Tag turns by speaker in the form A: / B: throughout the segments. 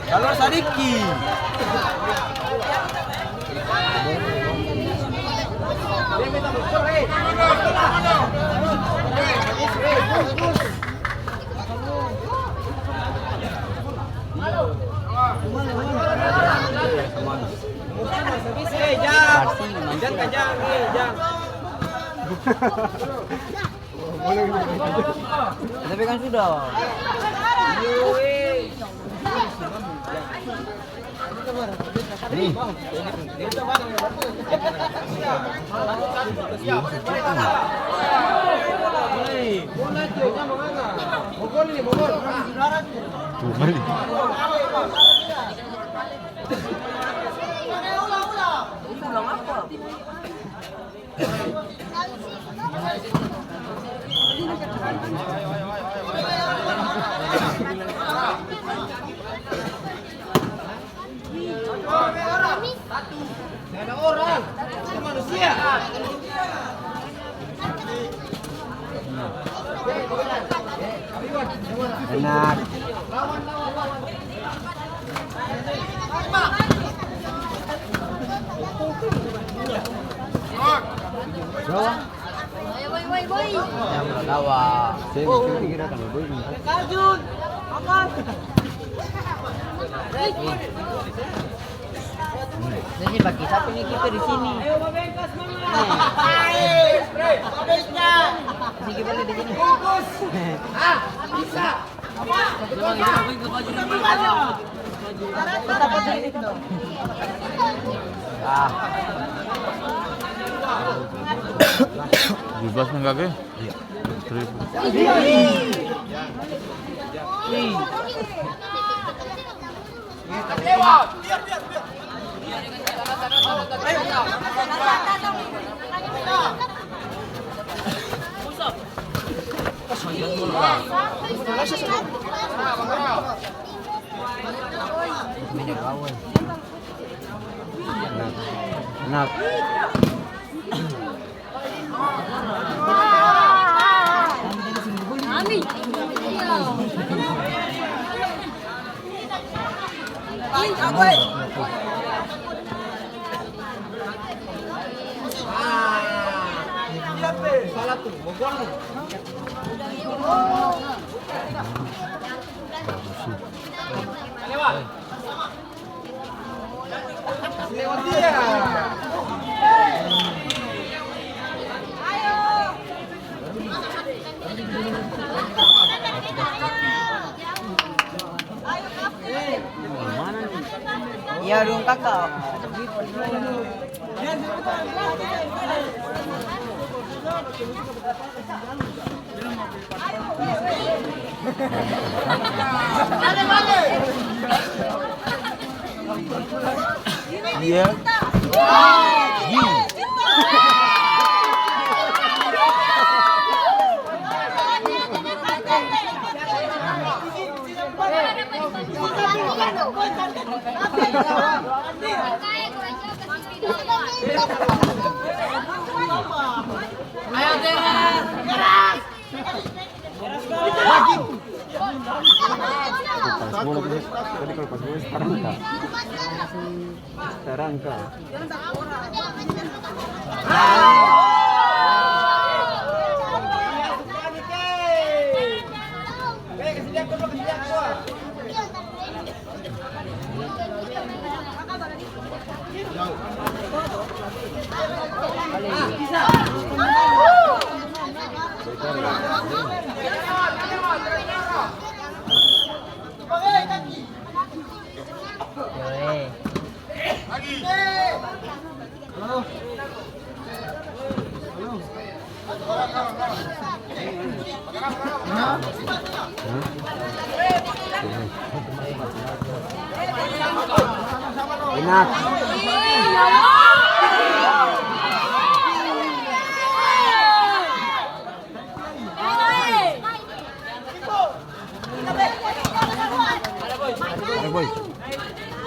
A: Kalau Sadiki.
B: Tapi kan sudah.
A: Ada orang, ada manusia.
B: Enak. Yang tawa. Saya kira kan boy.
A: Kajun, makan.
B: Ini bagi sapi nih kita di sini.
A: Ayo babengkas mama. Hai, babengnya.
B: Sini boleh di sini.
A: Bungkus. Ah, bisa. Apa?
B: Kita potong ini dong. Ah.
C: Bebas nggak ke?
B: Iya.
C: 1000.
A: Lewat. Biar.
B: Minyak bawang. Enak.
D: Mami.
A: Salah tuh, Bogor nih. Lewat. Lewat dia.
B: Iya dong kakak.
C: Iya.
A: Ayo keras.
B: Sekarang kak. Enak.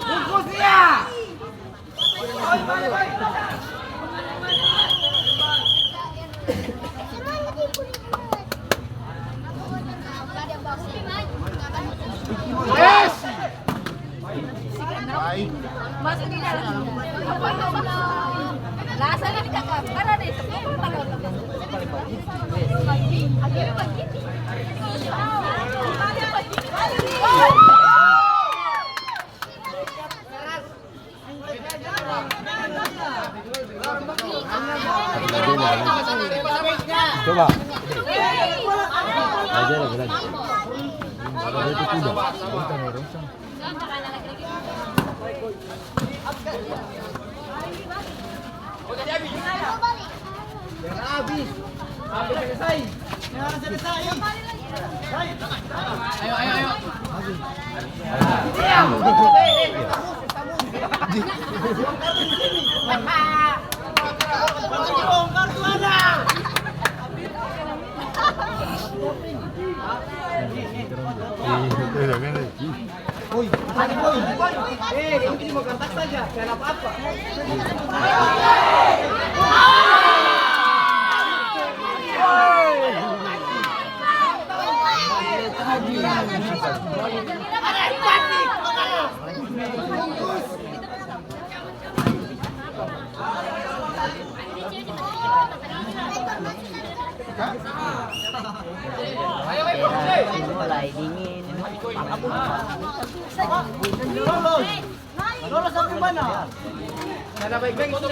A: Bungkus dia. Yes!
C: Baik.
D: Masuk di dalam. Lah sana di kakak. Karena deh semua tahu. Akhirnya begitu.
B: Coba. Aja lagi lagi. Ada itu kuda.
A: Jangan habis. Habis selesai. Jangan selesai. Ayo, ayo, ayo. Kartu ada. Woi, ini mau kontak saja, jangan apa-apa.
B: Mulai dingin.
A: Lolos sampai mana? Ada baik-baik itu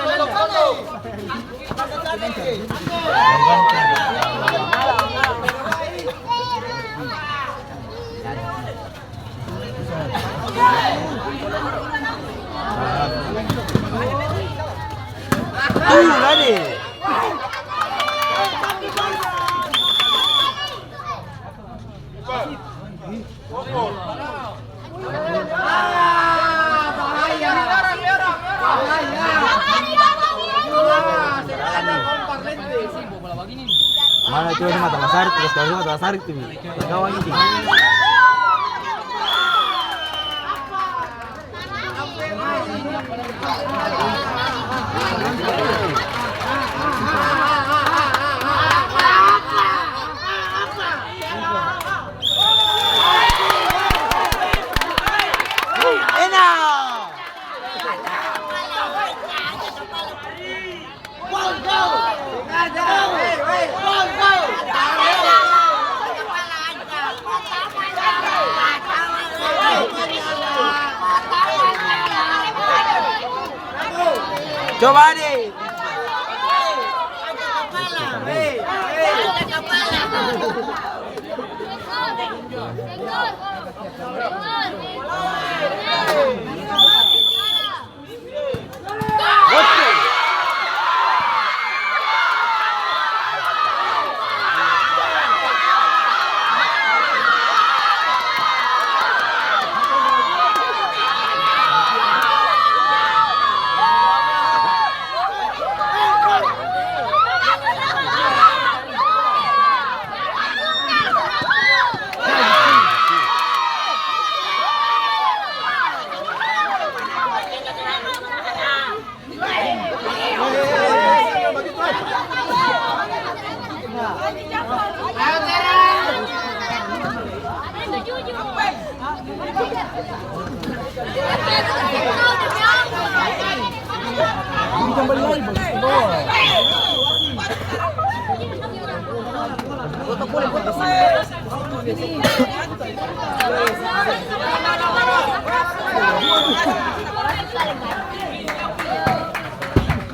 B: Tadi. Mana itu sama Mata Masari, terus kalau sama Mata Masari tuh. Kawan ini. Coba deh.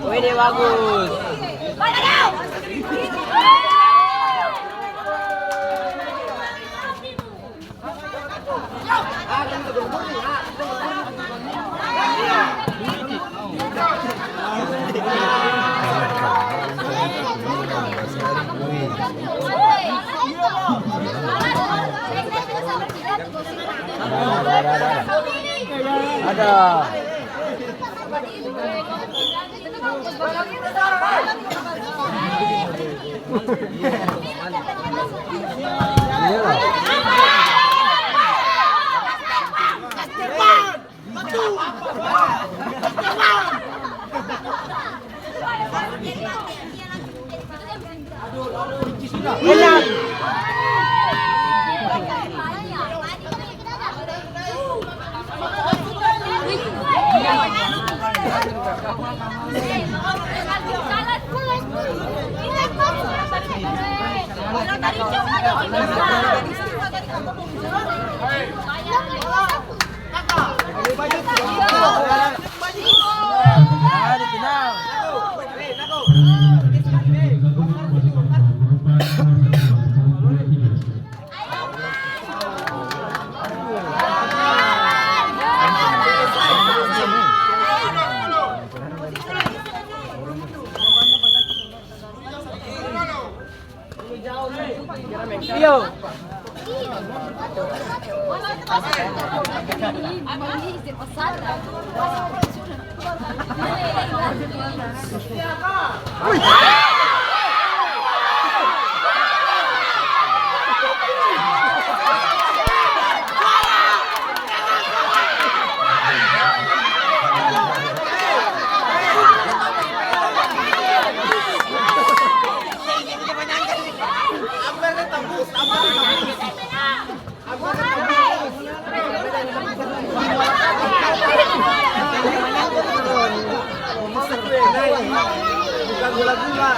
B: Wih, bagus. Ada.
A: Bukan gula-gula.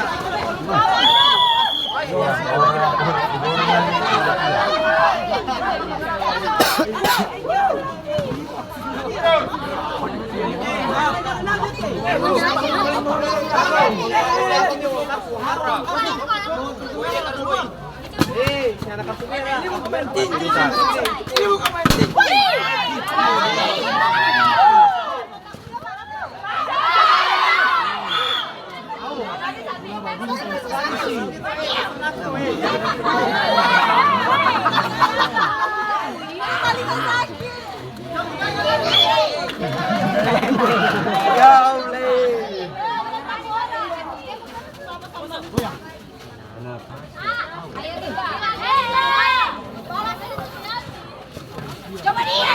D: Coba dia.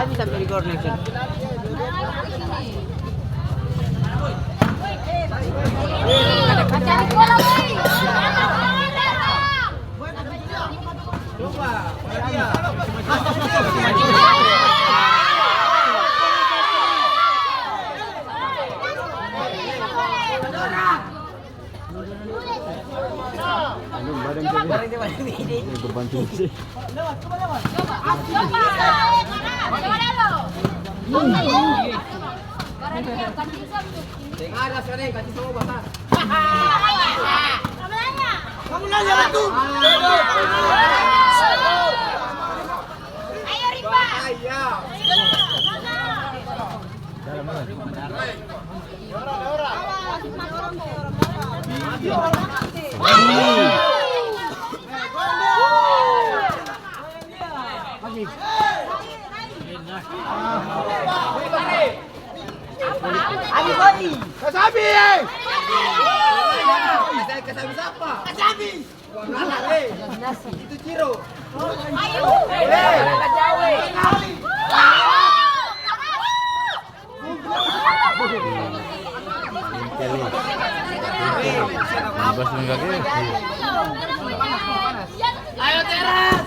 A: Bisa record connection.
D: Cari bola, woi.
A: Coba, dia. Ada sekarang kasih semua basah. Kamu nanya batu.
D: Ayo Rifa.
A: Ayo. Kasabi! Kasabi siapa? Kasabi! Itu Ciro.
D: Ayo.
A: Ayo teras.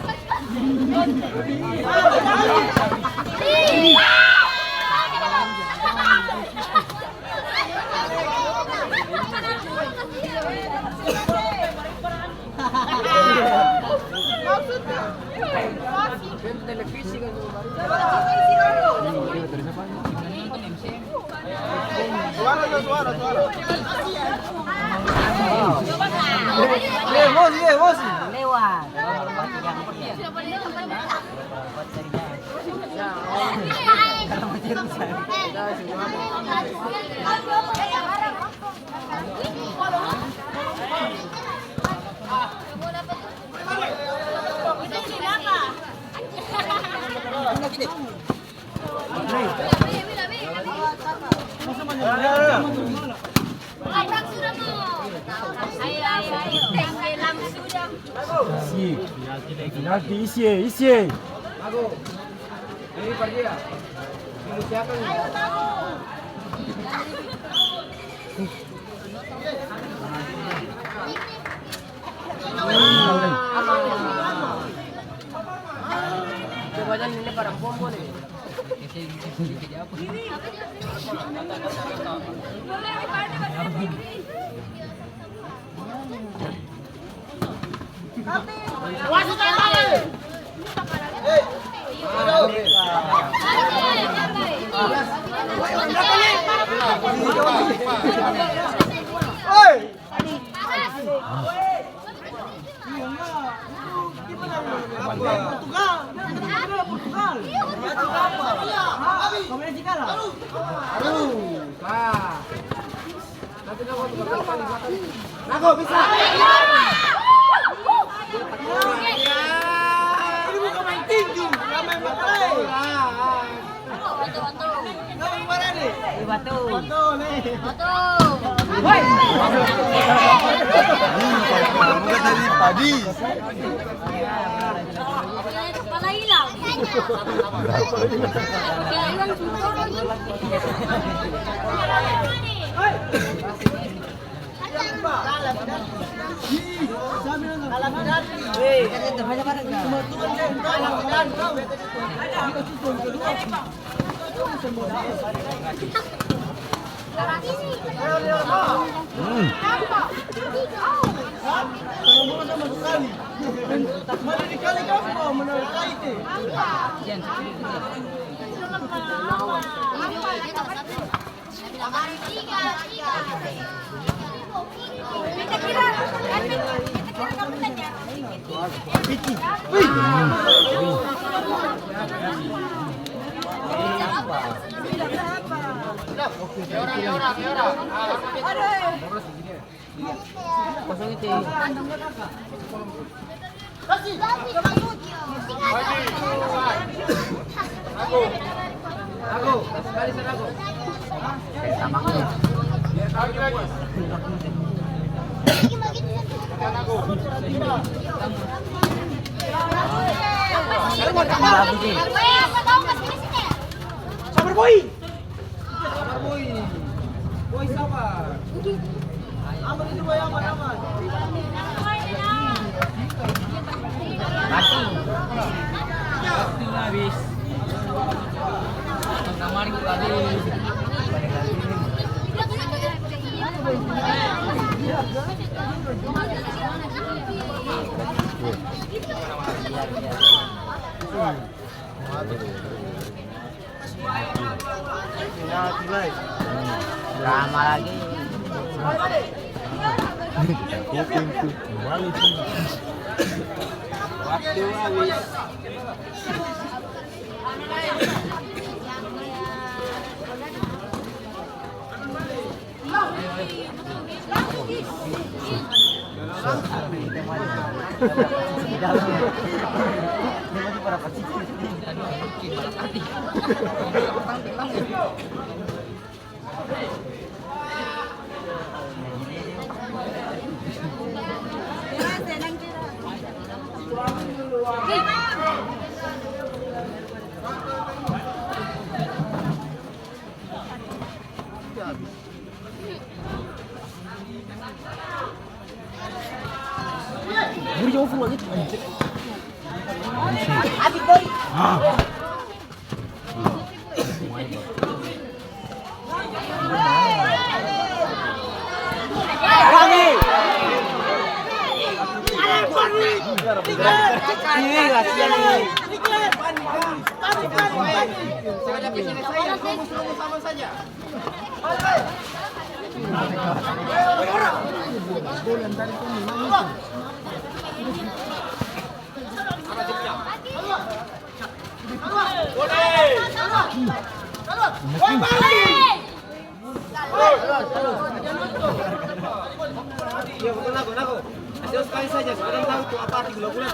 A: Televisi kan suara. Bos.
E: Lewat.
B: Isi.
A: Aku. Ini pergi ya. Ini siapa nih? Coba aja ini barang pompo nih. Aku bisa. Ini bukan main tinju, nggak main baterai. Nggak main mana nih?
E: Batu.
A: Foto nih.
C: Bukan dari tadi.
D: Kepala hilang. Kepala hilang
E: Kosong itu.
A: Aku, sekali sana aku. Sabar boy. Sabar boy. Boy sabar. Aman itu boy aman.
E: Mati. Habis. Kamar kita habis. Lama lagi. Waktu habis.
A: Iya betul aku. Ada sekali saja, sekarang tahu itu apa arti gula-gula.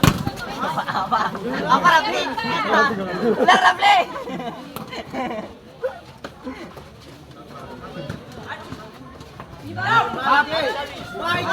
E: Apa Rafli? Udah Rafli.
A: Oke. Baik,